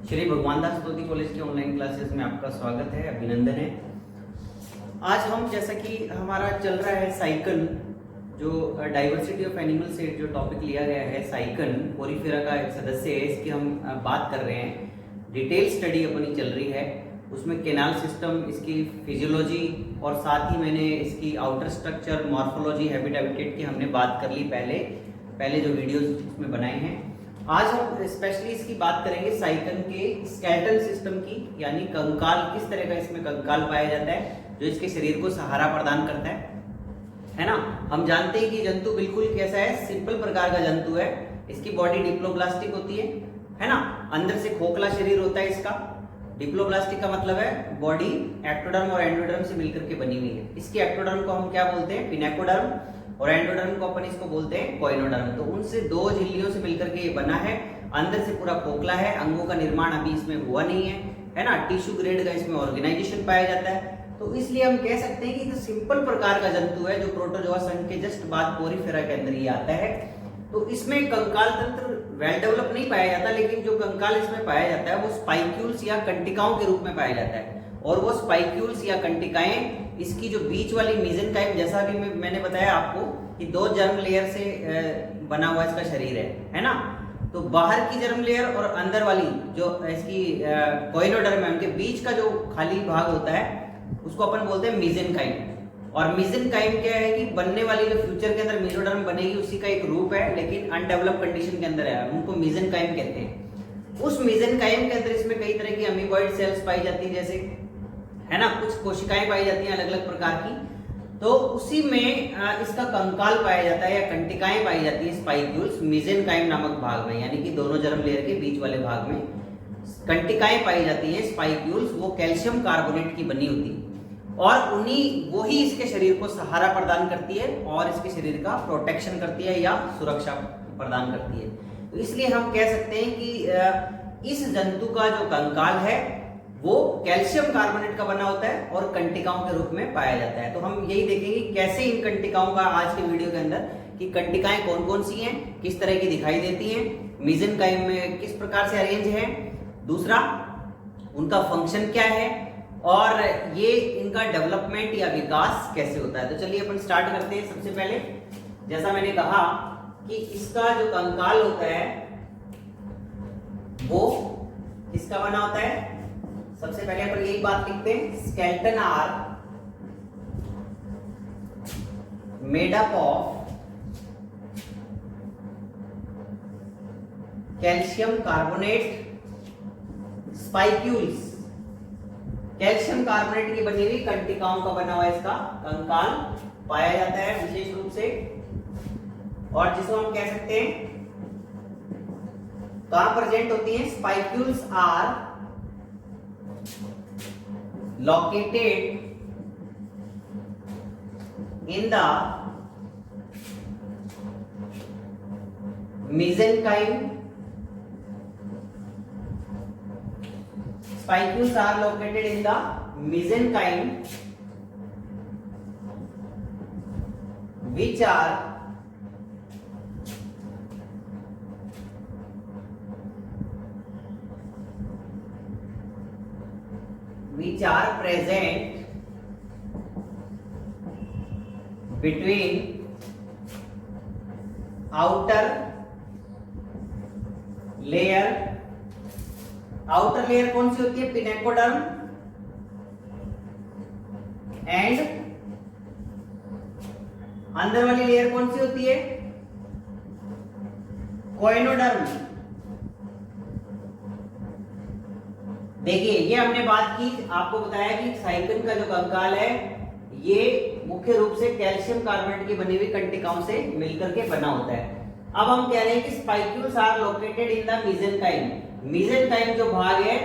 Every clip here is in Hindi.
श्री भगवान दास तोती कॉलेज के ऑनलाइन क्लासेस में आपका स्वागत है, अभिनंदन है। आज हम जैसा कि हमारा चल रहा है साइकन, जो डाइवर्सिटी ऑफ एनिमल से जो टॉपिक लिया गया है, साइकन पोरीफेरा का एक सदस्य है, इसकी हम बात कर रहे हैं। डिटेल स्टडी अपनी चल रही है, उसमें केनाल सिस्टम, इसकी फिजियोलॉजी और साथ ही मैंने इसकी आउटर स्ट्रक्चर, मॉर्फोलॉजी, हैबिटेट की हमने बात कर ली पहले जो वीडियोस उसमें बनाए हैं। आज हम स्पेशली इसकी बात करेंगे साइकन के स्केलेटल सिस्टम की, यानी कंकाल, किस तरह का इसमें कंकाल पाया जाता है जो इसके शरीर को सहारा प्रदान करता है ना। हम जानते हैं कि जंतु बिल्कुल कैसा है, सिंपल प्रकार का जंतु है। इसकी बॉडी डिप्लोब्लास्टिक होती है ना, अंदर से खोखला शरीर होता है इसका। डिप्लोब्लास्टिक का मतलब है बॉडी एक्टोडर्म और एंडोडर्म से मिलकर के बनी हुई है। इसकी एक्टोडर्म को हम क्या बोलते हैं, पिनेकोडर्म, और एंडोडर्म को अपन इसको बोलते हैं कोइनोडर्म। तो उनसे दो झिल्लियों से मिलकर के ये बना है, अंदर से पूरा खोखला है, अंगों का निर्माण अभी इसमें हुआ नहीं है ना। टिश्यू ग्रेड का इसमें ऑर्गेनाइजेशन पाया जाता है। तो इसलिए हम कह सकते हैं कि सिंपल प्रकार का जंतु है जो प्रोटोजोआ संघ के जस्ट बाद पोरीफेरा के अंदर ये आता है। तो इसमें कंकाल तंत्र वेल डेवलप नहीं पाया जाता, लेकिन जो कंकाल इसमें पाया जाता है वो स्पाइक्यूल्स या कंटिकाओं के रूप में पाया जाता है। और वो स्पाइक्यूल्स या कंटिकाएं, इसकी जो बीच वाली मेसेनकाइम, जैसा भी मैंने बताया आपको कि दो जर्म लेयर से बना हुआ इसका शरीर है ना। तो बाहर की जर्म लेयर और अंदर वाली जो इसकी कोइनोडर्म है, उनके बीच का जो खाली भाग होता है उसको अपन बोलते हैं मेसेनकाइम। और मेसेनकाइम क्या है कि बनने वाली जो फ्यूचर के अंदर मेसोडर्म बनेगी उसी का एक रूप है, लेकिन अनडेवलप्ड कंडीशन के अंदर है, उनको मेसेनकाइम कहते हैं। उस मेसेनकाइम के अंदर इसमें कई तरह की अमीबॉइड सेल्स पाई जाती है, जैसे है ना, कुछ कोशिकाएं पाई जाती हैं अलग अलग प्रकार की। तो उसी में इसका कंकाल पाया जाता है या कंटिकाएं पाई जाती है, स्पाइक्यूल्स, मेसेनकाइम नामक भाग में, यानी कि दोनों जर्म लेयर के बीच वाले भाग में कंटिकाएं पाई जाती हैं, स्पाइक्यूल्स। वो कैल्शियम कार्बोनेट की बनी होती है और वही इसके शरीर को सहारा प्रदान करती है और इसके शरीर का प्रोटेक्शन करती है या सुरक्षा प्रदान करती है। तो इसलिए हम कह सकते हैं कि इस जंतु का जो कंकाल है वो कैल्शियम कार्बोनेट का बना होता है और कंटिकाओं के रूप में पाया जाता है। तो हम यही देखेंगे कैसे इन कंटिकाओं का आज के वीडियो के अंदर, कि कंटिकाएं कौन कौन सी हैं, किस तरह की दिखाई देती हैं, मेसेनकाइम में किस प्रकार से अरेंज है, दूसरा उनका फंक्शन क्या है, और ये इनका डेवलपमेंट या विकास कैसे होता है। तो चलिए अपन स्टार्ट करते हैं। सबसे पहले जैसा मैंने कहा कि इसका जो कंकाल होता है वो किसका बना होता है। सबसे पहले अपन यही बात लिखते हैं, skeleton are made up of calcium carbonate spicules. Calcium carbonate की बनी हुई कंटिकाओं का बना हुआ इसका कंकाल पाया जाता है विशेष रूप से, और जिसको हम कह सकते हैं कहां प्रेजेंट होती है। Spicules are located in the mesenchyme. Spicules are located in the mesenchyme, which are present between outer layer कौन सी होती है, पिनेकोडर्म, एंड अंदर वाली लेयर कौन सी होती है, कोइनोडर्म। देखिए ये हमने बात की, आपको बताया कि साइकन का जो कंकाल है ये मुख्य रूप से कैल्शियम कार्बोनेट की बनी हुई कंटिकाओं से मिलकर के बना होता है। अब हम कह रहे हैं कि spicules are located in the mesenchyme. Mesenchyme जो भाग है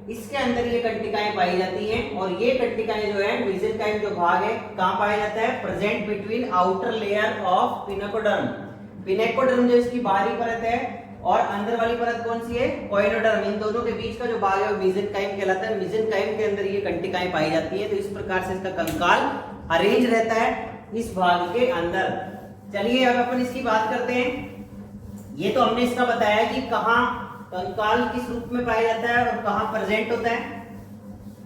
इसके अंदर ये कंटिकाएं पाई जाती हैं, और ये कंटिकाएं जो है, मेसेनकाइम जो भाग है कहां पाया जाता है, present between outer layer of pinacoderm. Pinacoderm जो इसकी बाहरी परत है और अंदर वाली परत कौन सी है, कोइनोडर्म। इन दोनों के बीच का जो भाग है वो मेसेनकाइम कहलाता है। मेसेनकाइम के अंदर ये कंटिकाएं पाई जाती हैं। तो इस प्रकार से इसका कंकाल अरेंज रहता है इस भाग के अंदर। चलिए अब अपन इसकी बात करते हैं। ये तो हमने इसका बताया कि कहाँ कंकाल किस रूप में पाया जाता है और कहाँ प्रेजेंट होता है?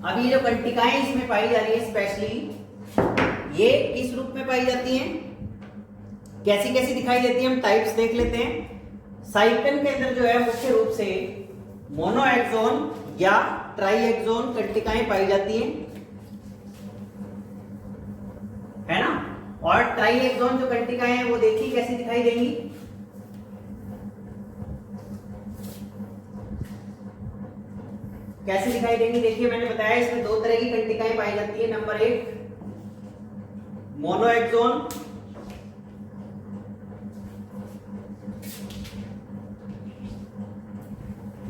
अभी जो कंटिकाएं इसमें पाई जा रही है स्पेशली, ये किस रूप में पाई जाती हैं, कैसी कैसी दिखाई देती है, हम टाइप्स देख लेते हैं। साइकन के अंदर जो है मुख्य रूप से मोनोएक्सोन या ट्राईएक्सोन कंटिकाएं पाई जाती हैं, है ना। और ट्राईएक्सोन जो कंटिकाएं हैं वो देखिए कैसी दिखाई देंगी। कैसे दिखाई देंगी? देखिए मैंने बताया इसमें दो तरह की कंटिकाएं पाई जाती है। नंबर 1 मोनोएक्सोन,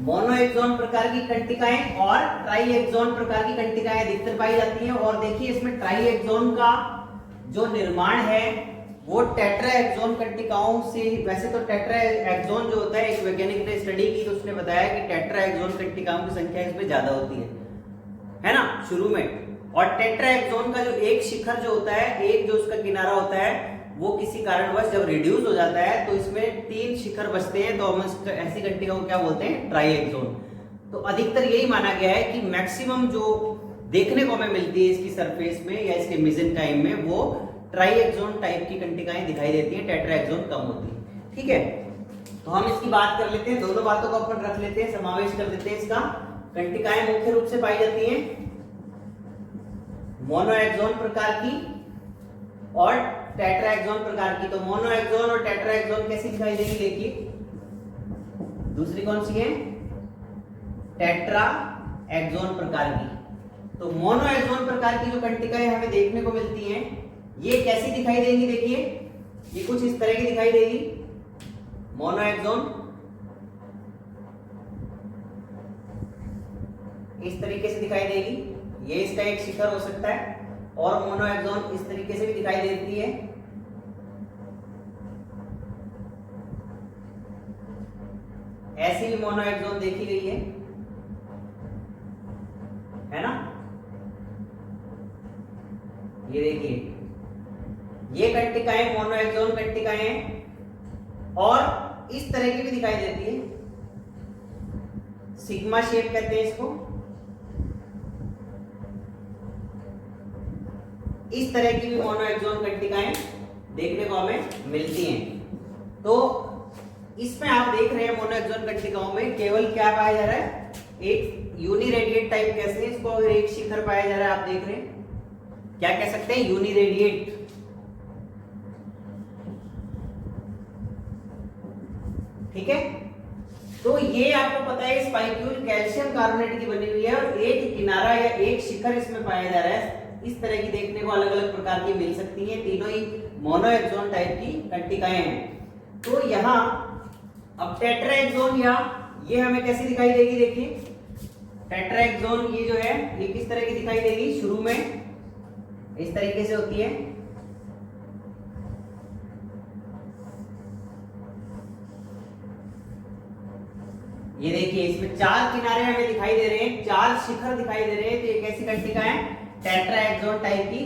मोनोएक्सोन प्रकार की कंटिकाएं और ट्राईएक्सोन प्रकार की कंटिकाएं अधिकतर पाई जाती हैं। और देखिए इसमें ट्राईएक्सोन का जो निर्माण है वो टेट्राएक्सोन कंटिकाओं से, वैसे तो टेट्राएक्सोन जो होता है, एक वैज्ञानिक ने स्टडी की तो उसने बताया कि टेट्राएक्सोन कंटिकाओं की संख्या इसमें ज्यादा होती है ना, शुरू में। और टेट्राएक्सोन का जो एक शिखर जो होता है, एक जो उसका किनारा होता है, वो किसी कारणवश जब रिड्यूस हो जाता है तो इसमें 3 शिखर बचते हैं, तो हम ऐसी कंटिका को क्या बोलते हैं? ट्राईएक्सोन। तो अधिकतर यही माना गया है कि मैक्सिमम जो देखने को हमें मिलती है इसकी सरफेस में या इसके मेसेंकाइम में, वो ट्राईएक्सोन टाइप की कंटिकाएं दिखाई देती हैं, टेट्राएक्सोन कम होती है। ठीक है, तो हम इसकी बात कर लेते हैं, दोनों बातों को अपन रख लेते हैं, समावेश कर देते हैं इसका। कंटिकाएं मुख्य रूप से पाई जाती हैं मोनोएक्सोन प्रकार की और टेट्राएक्सोन प्रकार की। तो मोनोएक्सोन और टेट्राएक्सोन कैसी दिखाई देगी? देखिए दूसरी कौन सी है? टेट्राएक्सोन प्रकार की। तो मोनोएक्सोन प्रकार की जो कंटिकाएं हमें देखने को मिलती हैं, ये कैसी दिखाई देंगी? देखिए ये कुछ इस तरह की दिखाई देगी मोनोएक्सोन, इस तरीके से दिखाई देगी, ये इसका एक शिखर हो सकता है। और मोनोएक्सोन इस तरीके से भी दिखाई देती है, ऐसी भी मोनोएक्सोन देखी गई है ना। ये देखिए ये कंटिकाएं मोनोएक्सोन कंटिकाएं हैं। और इस तरह की भी दिखाई देती है, सिग्मा शेप कहते हैं इसको। इस तरह की भी मोनोएक्सोन कंटिकाएं देखने को हमें मिलती हैं। तो इसमें आप देख रहे हैं मोनोएक्सोन कंटिकाओं में केवल क्या पाया जा रहा है? एक यूनिरेडिएट टाइप, कैसे इसको एक शिखर पाया जा रहा है, आप देख रहे हैं, क्या कह सकते हैं? यूनिरेडिएट। ठीक है, तो ये आपको पता है स्पाइक्यूल कैल्शियम कार्बोनेट की बनी हुई है और एक किनारा या एक शिखर इसमें पाया जा रहा है। इस तरह की देखने को अलग अलग प्रकार की मिल सकती हैं, तीनों ही मोनोएक्सोन टाइप की कंटिकाएं हैं। तो यहाँ अब टेट्राएक्सोन या ये हमें कैसी दिखाई देगी? देखिए टेट्राएक्सोन ये जो है ये किस तरह की दिखाई देगी? शुरू में इस तरीके से होती है, ये देखिए इसमें 4 किनारे हमें दिखाई दे रहे हैं, 4 शिखर दिखाई दे रहे हैं। तो ये कैसी कंटिका है? टेट्राएक्सोन टाइप की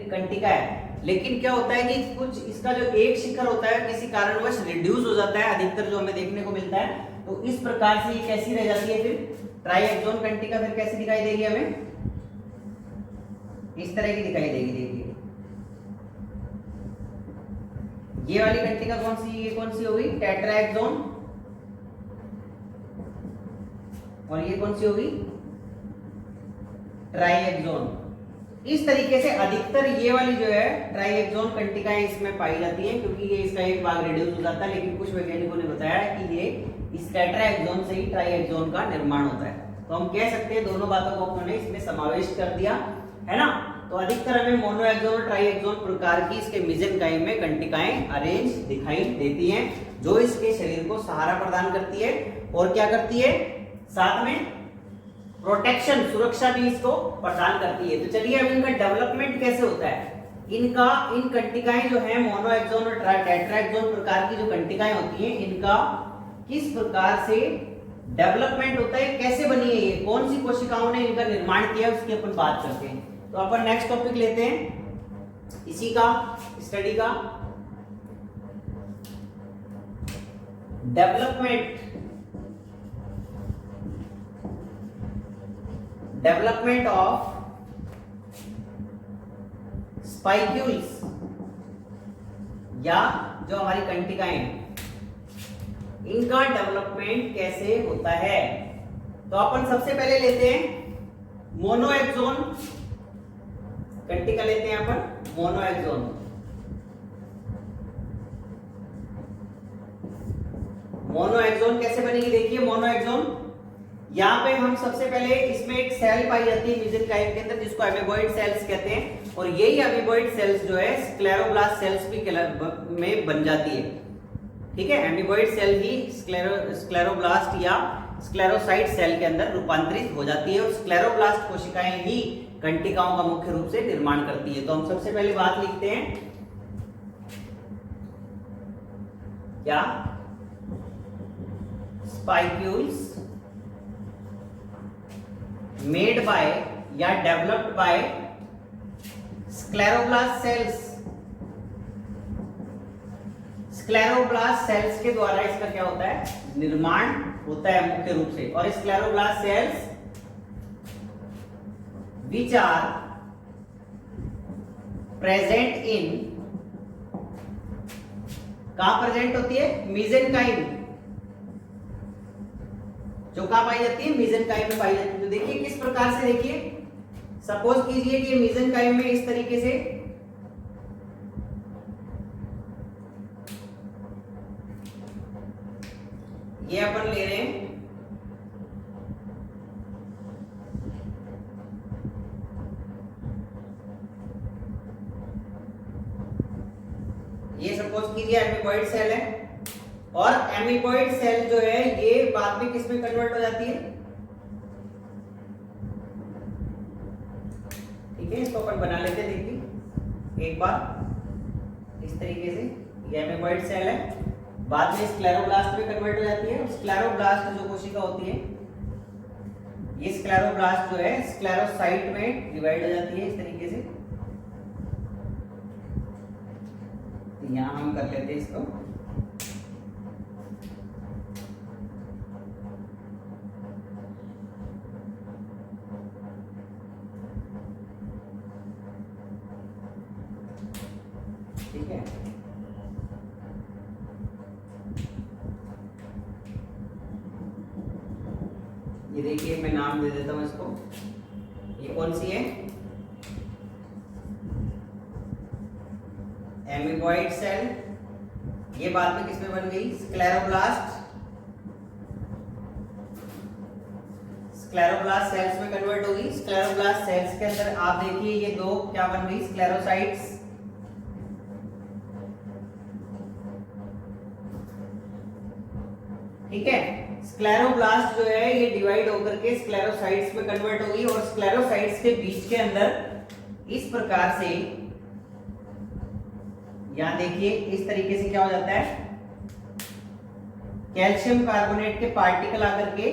कंटिका है। लेकिन क्या होता है कि कुछ इसका जो एक शिखर होता है किसी कारणवश रिड्यूस हो जाता है, अधिकतर जो हमें देखने को मिलता है। तो इस प्रकार से ये कैसी रह जाती है? फिर ट्राईएक्सोन कंटिका फिर कैसी दिखाई देगी हमें? इस तरह की दिखाई देगी। देखिए ये वाली कंटिका कौन सी? ये कौन सी होगी? टेट्राएक्सोन। और ये कौन सी होगी? ट्राईएक्सोन। इस तरीके से अधिकतर ये वाली जो है ट्राईएक्सोन कंटिकाएं इसमें पाई जाती हैं, क्योंकि ये इसका एक भाग रिड्यूस हो जाता है। लेकिन कुछ वैज्ञानिकों ने बताया कि ये इस टेट्राएक्सोन से ही ट्राईएक्सोन का निर्माण होता है। तो हम कह सकते हैं दोनों बातों को उन्होंने इसमें समावेश कर दिया है ना। तो अधिकतर हमें मोनोएक्सोन और ट्राईएक्सोन प्रकार की इसके मेसेंकाइम में कंटिकाएं अरेंज दिखाई देती हैं, जो इसके शरीर को सहारा प्रदान करती है और क्या करती है? साथ में प्रोटेक्शन, सुरक्षा भी इसको प्रदान करती है। तो चलिए अब इनका डेवलपमेंट कैसे होता है? इन कंटिकाएं जो है मोनोएक्सोन और टेट्राएक्सोन प्रकार की जो कंटिकाएं होती हैं, इनका किस प्रकार से डेवलपमेंट होता है, कैसे बनी है ये, कौन सी कोशिकाओं ने इनका निर्माण किया, उसकी अपन बात करते हैं। तो अपन नेक्स्ट टॉपिक लेते हैं इसी का स्टडी का, डेवलपमेंट ऑफ स्पाइक्यूल्स या जो हमारी कंटिकाएं, इनका डेवलपमेंट कैसे होता है। तो अपन सबसे पहले लेते हैं मोनोएक्सोन, कंटिका लेते हैं अपन मोनोएक्सोन। मोनोएक्सोन कैसे बनेगी, देखिए मोनोएक्सोन, यहाँ पे हम सबसे पहले इसमें एक सेल पाई जाती है मेसेंकाइम के अंदर जिसको एमीबॉइड सेल्स कहते हैं, और यही एमीबॉइड सेल्स जो है स्क्लेरोब्लास्ट सेल्स भी में बन जाती है। ठीक है, एमीबॉइड सेल ही स्क्लेरोब्लास्ट या स्क्लेरोसाइट सेल के अंदर रूपांतरित हो जाती है, और स्क्लेरोब्लास्ट कोशिकाएं ही कंटिकाओं का मुख्य रूप से निर्माण करती है। तो हम सबसे पहले बात लिखते हैं क्या, स्पाइक्यूल्स made by या developed by scleroblast cells। Scleroblast cells के द्वारा इसका क्या होता है, निर्माण होता है मुख्य रूप से। और scleroblast cells which are present in, कहां प्रेजेंट होती है, मेसेंकाइम, जो कहां पाई जाती है, मेसेंकाइम में पाई जाती है। तो देखिए किस प्रकार से, देखिए सपोज कीजिए कि मेसेंकाइम में इस तरीके से ये अपन ले रहे हैं, ये सपोज कीजिए एमीबॉइड सेल है, और एमीबॉइड सेल जो है ये बाद में किस में कन्वर्ट हो जाती है, ठीक है, इसको अपन बना लेते हैं। देखिए एक बार इस तरीके से ये एमीबॉइड सेल है, बाद में स्क्लेरोब्लास्ट में कन्वर्ट हो जाती है, और स्क्लेरोब्लास्ट जो कोशिका होती है, ये स्क्लेरोब्लास्ट जो है स्क्लेरोसाइट में डिवाइड हो जाती है इस तरीके से। यहां हम कर लेते हैं इसको, ठीक है। ये देखिए मैं नाम दे देता हूं इसको, ये कौन सी है, एमीबॉइड सेल, ये बाद में किसमें बन गई, स्क्लेरोब्लास्ट, स्क्लेरोब्लास्ट सेल्स में कन्वर्ट होगी। स्क्लेरोब्लास्ट सेल्स के अंदर आप देखिए ये दो क्या बन गई, स्क्लेरोसाइट्स, ठीक है। स्क्लेरोब्लास्ट जो है ये डिवाइड होकर के स्क्लेरोसाइट्स में कन्वर्ट होगी, और स्क्लेरोसाइट्स के बीच के अंदर इस प्रकार से, यहां देखिए इस तरीके से क्या हो जाता है, कैल्शियम कार्बोनेट के पार्टिकल आकर के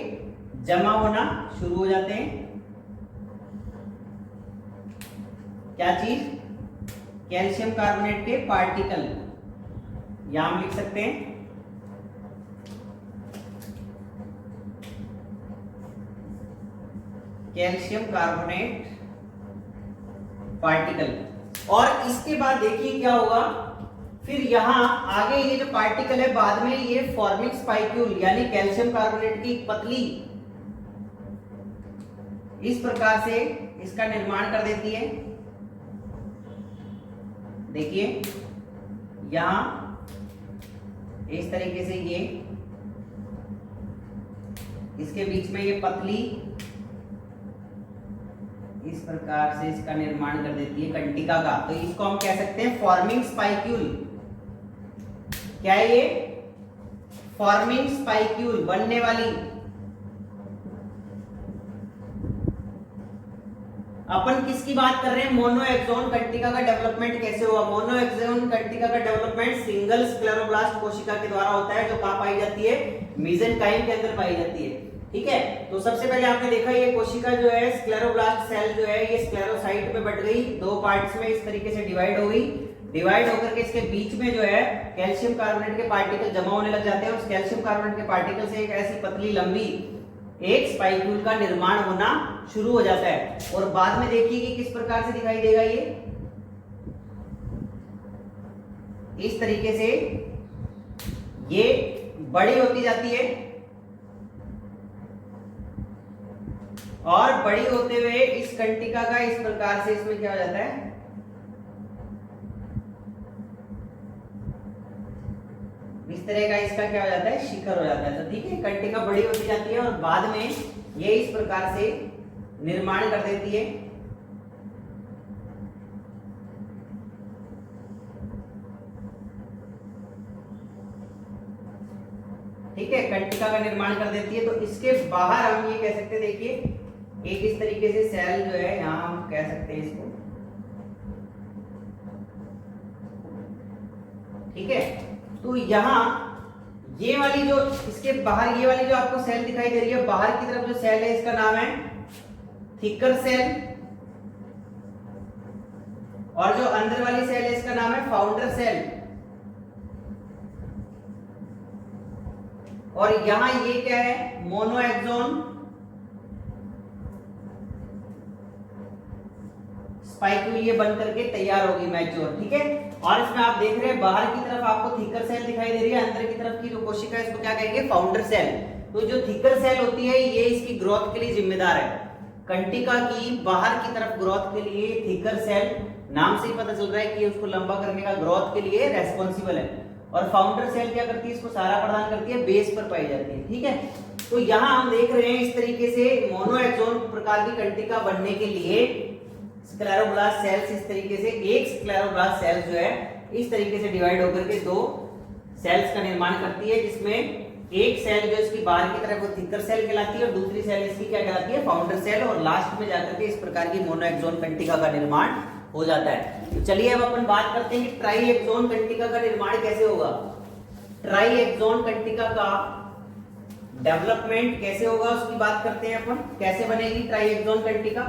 जमा होना शुरू हो जाते हैं। क्या चीज, कैल्शियम कार्बोनेट के पार्टिकल, यहां हम लिख सकते हैं कैल्शियम कार्बोनेट पार्टिकल। और इसके बाद देखिए क्या होगा, फिर यहां आगे ये जो पार्टिकल है बाद में ये फॉर्मिंग स्पाइक्यूल यानी कैल्शियम कार्बोनेट की पतली इस प्रकार से इसका निर्माण कर देती है। देखिए यहां इस तरीके से ये इसके बीच में ये पतली इस प्रकार से इसका निर्माण कर देती है कंटिका का। तो इसको हम कह सकते हैं फॉर्मिंग स्पाइक्यूल। क्या है ये, फॉर्मिंग स्पाइक्यूल, बनने वाली। अपन किसकी बात कर रहे हैं, मोनोएक्सोन कंटिका का डेवलपमेंट कैसे हुआ। मोनोएक्सोन कंटिका का डेवलपमेंट सिंगल स्क्लेरोब्लास्ट कोशिका के द्वारा होता है, जो कहां पाई जाती है, मेसेंकाइम के अंदर पाई जाती है। ठीक है, तो सबसे पहले आपने देखा ये कोशिका जो है स्क्लेरोब्लास्ट सेल जो है ये स्क्लेरोसाइट में बट गई, दो पार्ट्स में इस तरीके से डिवाइड हो गई। डिवाइड होकर के इसके बीच में जो है कैल्शियम कार्बोनेट के पार्टिकल जमा होने लग जाते हैं, और कैल्शियम कार्बोनेट के पार्टिकल से एक ऐसी पतली लंबी एक स्पाइक्यूल का निर्माण होना शुरू हो जाता है। और बाद में देखिए कि किस प्रकार से दिखाई देगा, ये इस तरीके से ये बड़ी होती जाती है और बड़ी होते हुए इस कंटिका का इस प्रकार से इसमें क्या हो जाता है, इस तरह का इसका क्या हो जाता है, शिखर हो जाता है। तो ठीक है, कंटिका बड़ी होती जाती है और बाद में ये इस प्रकार से निर्माण कर देती है। ठीक है, कंटिका का निर्माण कर देती है। तो इसके बाहर हम ये कह सकते हैं, देखिए एक इस तरीके से सेल जो है, यहां हम कह सकते हैं इसको, ठीक है। तो यहां ये वाली जो इसके बाहर ये वाली जो आपको सेल दिखाई दे रही है, बाहर की तरफ जो सेल है इसका नाम है थिकर सेल, और जो अंदर वाली सेल है इसका नाम है फाउंडर सेल। और यहां ये क्या है, मोनोएक्सोन स्पाइक्यूल ये बन करके तैयार होगी, मैच्योर। ठीक है, और इसमें आप देख रहे हैं बाहर की तरफ आपको थिकर सेल दिखाई दे रही है, अंदर की तरफ की जो कोशिका है इसको क्या कहेंगे, फाउंडर सेल। तो जो थिकर सेल होती है ये इसकी ग्रोथ के लिए जिम्मेदार है। कंटिका की बाहर की तरफ ग्रोथ के लिए थिकर सेल, नाम से ही पता चल रहा है कि उसको लंबा करने का ग्रोथ के लिए रेस्पॉन्सिबल है। और फाउंडर सेल क्या करती है, इसको सहारा प्रदान करती है, बेस पर पाई जाती है। ठीक है, तो यहां हम देख रहे हैं इस तरीके से मोनोएक्सोन प्रकार की कंटिका बनने के लिए स्क्लेरोब्लास्ट सेल्स इस तरीके से, एक स्क्लेरोब्लास्ट सेल जो है इस तरीके से डिवाइड होकर के दो सेल्स का निर्माण करती है, जिसमें एक सेल जो इसकी बाहर की तरफ वो थिकर सेल कहलाती है और दूसरी सेल इसकी क्या कहलाती है, फाउंडर सेल। और लास्ट में जाकर के इस प्रकार की मोनोएक्सोन कंटिका का निर्माण हो जाता है। तो चलिए अब अपन बात करते हैं कि ट्राईएक्सोन कंटिका का निर्माण कैसे होगा। ट्राईएक्सोन कंटिका का डेवलपमेंट कैसे होगा उसकी बात करते हैं अपन, कैसे बनेगी ट्राईएक्सोन कंटिका।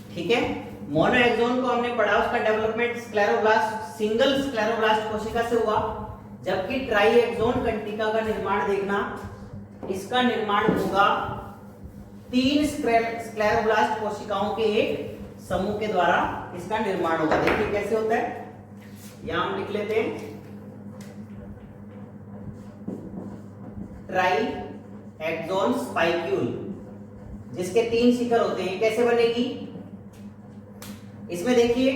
ठीक है, मोनोएक्सोन को हमने पढ़ा, उसका डेवलपमेंट स्क्लेरोब्लास्ट, सिंगल स्क्लेरोब्लास्ट कोशिका से हुआ, जबकि ट्राईएक्सोन कंटिका का निर्माण देखना, इसका निर्माण होगा 3 स्क्लेरोब्लास्ट कोशिकाओं के एक समूह के द्वारा इसका निर्माण होगा। देखिए कैसे होता है, यहां हम लिख लेते हैं ट्राईएक्सोन स्पाइक्यूल, जिसके 3 शिखर होते हैं। कैसे बनेगी, इसमें देखिए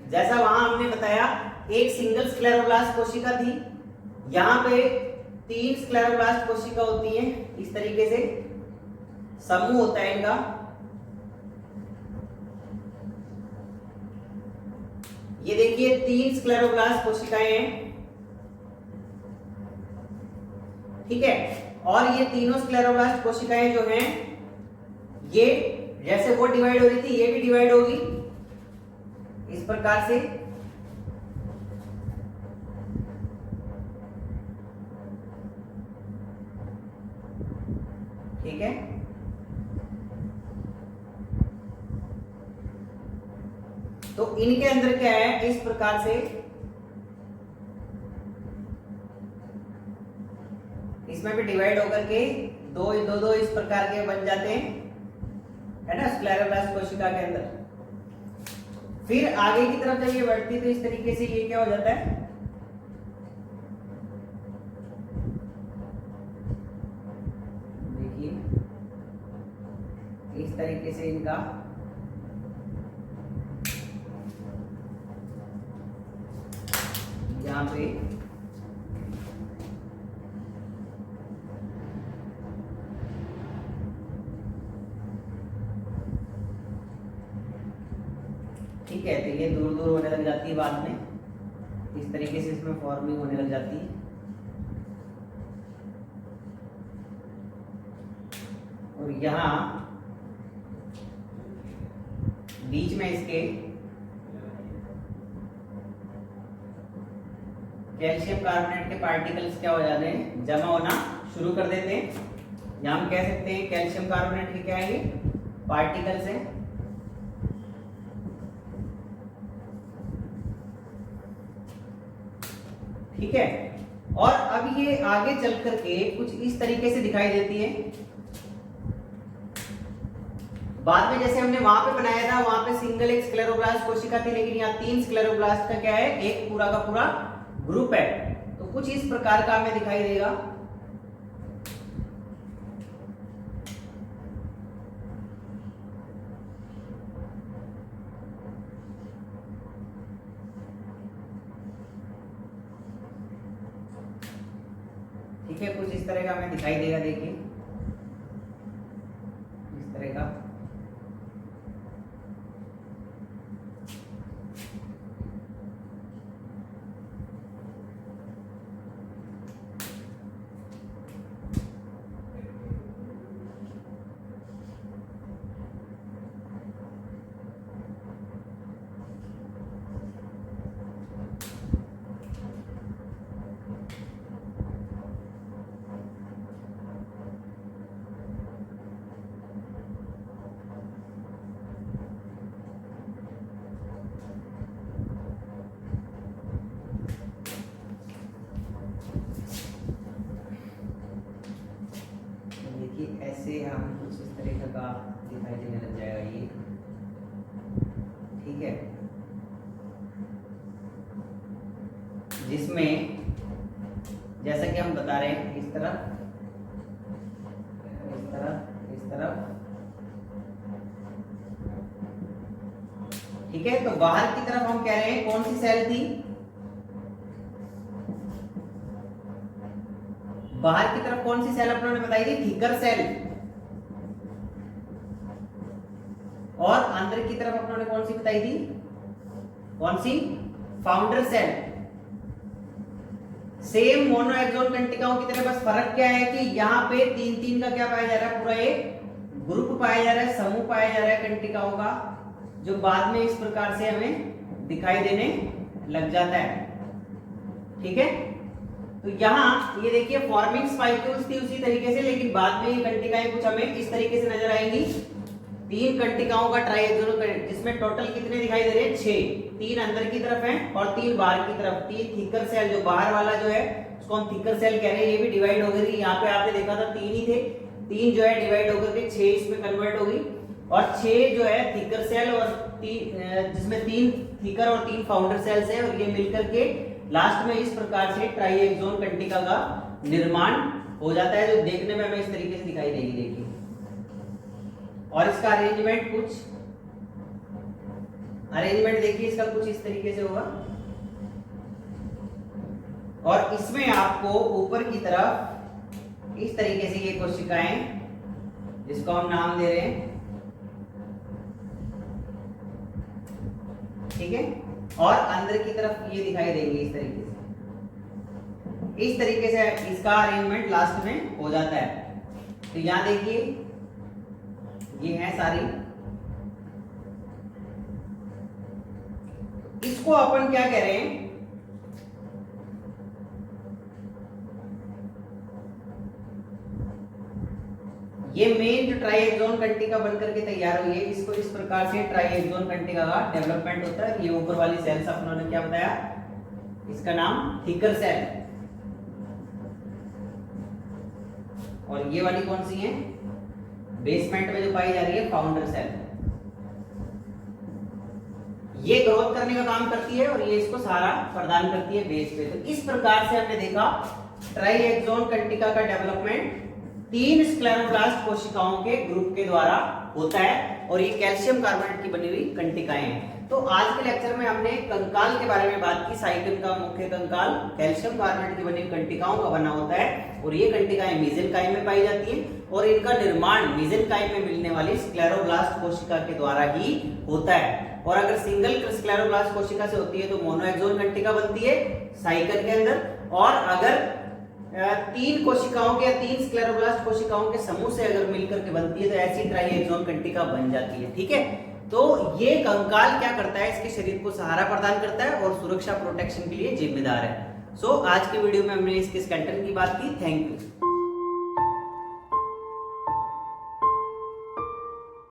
जैसा वहां हमने बताया एक सिंगल स्क्लेरोब्लास्ट कोशिका थी, यहां पे 3 स्क्लेरोब्लास्ट कोशिका होती हैं, इस तरीके से समूह होता है इनका। ये देखिए 3 स्क्लेरोब्लास्ट कोशिकाएं हैं, ठीक है। और ये तीनों स्क्लेरोब्लास्ट कोशिकाएं जो हैं, ये जैसे वो डिवाइड हो रही थी ये भी डिवाइड होगी इस प्रकार से। ठीक है, तो इनके अंदर क्या है, इस प्रकार से इसमें भी डिवाइड होकर के दो इस प्रकार के बन जाते हैं, है ना, स्क्लेरोब्लास्ट कोशिका के अंदर। फिर आगे की तरफ जब ये बढ़ती तो इस तरीके से ये क्या हो जाता है, देखिए इस तरीके से इनका यहाँ पे ठीक है, तो ये दूर दूर होने लग जाती है, बाद में इस तरीके से इसमें फॉर्मिंग होने लग जाती है। और यहाँ बीच में इसके कैल्शियम कार्बोनेट के पार्टिकल्स क्या हो जाते हैं, जमा होना शुरू कर देते हैं। यहाँ हम कह सकते हैं कैल्शियम कार्बोनेट के क्या है, ये पार्टिकल्स हैं। ठीक है। और अब ये आगे चल करके कुछ इस तरीके से दिखाई देती है। बाद में जैसे हमने वहां पे बनाया था, वहां पे सिंगल एक स्क्लेरोब्लास्ट कोशिका थी, लेकिन यहाँ 3 स्क्लेरोब्लास्ट का क्या है, एक पूरा का पूरा ग्रुप है। तो कुछ इस प्रकार का हमें दिखाई देगा। ठीक है, कुछ इस तरह का हमें दिखाई देगा। देखिए इस तरह का। ऐसे हम कुछ इस तरीके का दिखाई देने लग जाएगा ये। ठीक है, जिसमें जैसा कि हम बता रहे हैं इस तरह इस तरह इस तरह। ठीक है, तो बाहर की तरफ हम कह रहे हैं कौन सी सेल थी, बाहर की तरफ कौन सी सेल अपनों ने बताई थी, थिकर सेल। और अंदर की तरफ अपनों ने कौन सी बताई थी, कौन सी, founder cell. Same monaxon कंटिकाओं की तरह, बस फर्क क्या है कि यहाँ पे 3-3 का क्या पाया जा रहा है, पूरा एक ग्रुप पाया जा रहा है, समूह पाया जा रहा है कंटिकाओं का, जो बाद में इस प्रकार से हमें दिखाई देने लग जाता है। ठीक है, तो यहाँ ये देखिए फॉर्मिंग स्पाइक्यूल्स थी उसी तरीके से, लेकिन बाद में ये कंटिकाएं कुछ हमें इस तरीके से नजर आएंगी। 3 कंटिकाओं का ट्राइएक्सोनल, जिसमें टोटल कितने दिखाई दे रहे हैं, 6। 3 अंदर की तरफ हैं और 3 बाहर की तरफ। 3 थिकर सेल, जो बाहर वाला जो है उसको हम थिकर सेल कह रहे हैं, ये भी डिवाइड हो गई। यहाँ पे आपने देखा था 3 ही थे, 3 जो है डिवाइड होकर के 6 इसमें कन्वर्ट हो गई, और 6 जो है थिकर सेल, और जिसमें 3 थिकर और 3 फाउंडर सेल्स है, और ये मिलकर के लास्ट में इस प्रकार से ट्राइएक्सोन कंटिका का निर्माण हो जाता है, जो देखने में हमें इस तरीके से दिखाई देगी। देखिए, और इसका अरेंजमेंट देखिए इसका कुछ इस तरीके से होगा। और इसमें आपको ऊपर की तरफ इस तरीके से ये कोशिकाएं, जिसको हम नाम दे रहे हैं, ठीक है, और अंदर की तरफ ये दिखाई देंगे इस तरीके से। इस तरीके से इसका अरेंजमेंट लास्ट में हो जाता है। तो यहां देखिए ये है सारी। इसको अपन क्या कह रहे हैं, ये मेन जो ट्राइएक्सोन कंटिका बनकर के तैयार हुई है, इसको इस प्रकार से ट्राइएक्सोन कंटिका का डेवलपमेंट होता है। ये ऊपर वाली सेल्स अपनों ने क्या बताया, इसका नाम थिकर सेल, और ये वाली कौन सी है, बेसमेंट में जो पाई जा रही है, फाउंडर सेल। ये ग्रोथ करने का काम करती है और ये इसको सहारा प्रदान करती है बेस पे। तो इस प्रकार से हमने देखा ट्राइएक्सोन कंटिका का डेवलपमेंट 3 स्क्लेरोब्लास्ट कोशिकाओं के ग्रुप के द्वारा होता है, और ये कैल्शियम कार्बोनेट की बनी हुई कंटिकाएं हैं। तो आज के लेक्चर में हमने कंकाल के बारे में बात की। साइकिल का मुख्य कंकाल कैल्शियम कार्बोनेट की बनी हुई कंटिकाओं का बना होता है, और ये कंटिकाएं मेसेनकाइम में पाई जाती हैं, और इनका निर्माण मेसेनकाइम में मिलने वाली स्क्लेरोब्लास्ट कोशिका के द्वारा ही होता है। और अगर सिंगल स्क्लेरोब्लास्ट कोशिका से होती है तो मोनोएक्सोन कंटिका बनती है साइकिल के अंदर, और अगर 3 कोशिकाओं के या 3 स्क्लेरोब्लास्ट कोशिकाओं के समूह से अगर मिलकर के बनती है तो ऐसी ट्राइएक्सोन कंटिका बन जाती है। ठीक है, तो ये कंकाल क्या करता है, इसके शरीर को सहारा प्रदान करता है और सुरक्षा प्रोटेक्शन के लिए जिम्मेदार है। सो आज के वीडियो में हमने इसके स्केलेटन की बात की। Thank you.